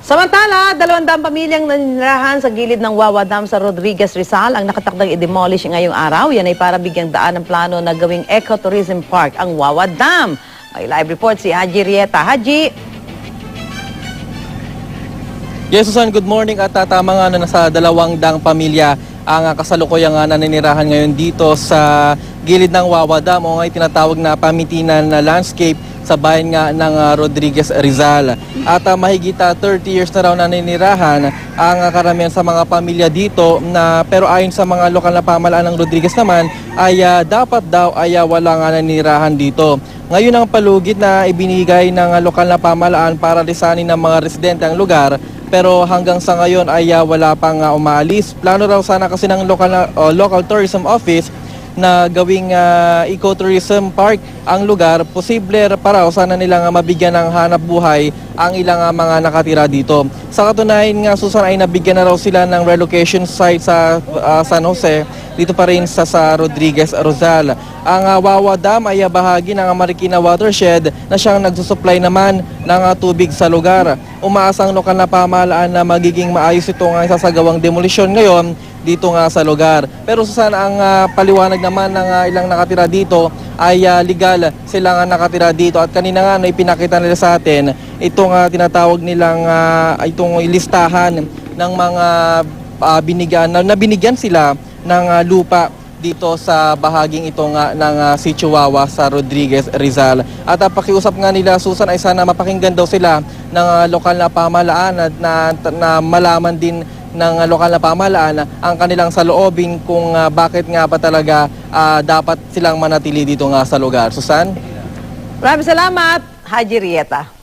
Samantala, 200 pamilyang naninirahan sa gilid ng Wawa Dam sa Rodriguez, Rizal ang nakatakdang i-demolish ngayong araw. Yan ay para bigyang daan ng plano na gawing ecotourism park ang Wawa Dam. May live report si Haji Rieta. Haji! Yes, Susan, good morning at tama nga na nasa 200 pamilya ang kasalukuyang naninirahan ngayon dito sa gilid ng Wawa Dam o nga tinatawag na pamitinan na landscape sa bayan nga ng Rodriguez, Rizal. At mahigit 30 years na raw naninirahan ang karamihan sa mga pamilya dito pero ayon sa mga lokal na pamahalaan ng Rodriguez naman ay dapat daw ay wala nga naninirahan dito. Ngayon ang palugit na ibinigay ng lokal na pamahalaan para lisanin ng mga residente ang lugar, pero hanggang sa ngayon ay wala pang umaalis. Plano raw sana kasi ng local tourism office na gawing ecotourism park ang lugar. Posible pa raw sana nilang mabigyan ng hanap buhay ang ilang mga nakatira dito. Sa katunayan nga, Susan, ay nabigyan na raw sila ng relocation site sa San Jose, dito pa rin sa Rodriguez, Rizal. Ang Wawa Dam ay bahagi ng Marikina Watershed na siyang nagsusupply naman ng tubig sa lugar. Umaasang lokal na pamahalaan na magiging maayos itong isasagawang demolisyon ngayon dito nga sa lugar. Pero Susan, ang paliwanag naman ng ilang nakatira dito ay legal silang nakatira dito, at kanina nga ipinakita nila sa atin itong tinatawag nilang itong listahan ng mga binigyan sila ng lupa dito sa bahaging ito nga ng Sitio Wawa sa Rodriguez, Rizal. At pakiusap nga nila, Susan, ay sana mapakinggan daw sila ng lokal na pamahalaan na malaman din ng lokal na pamahalaan ang kanilang saloobin kung bakit nga ba talaga dapat silang manatili dito nga sa lugar. Susan? Maraming salamat, Haji Rieta.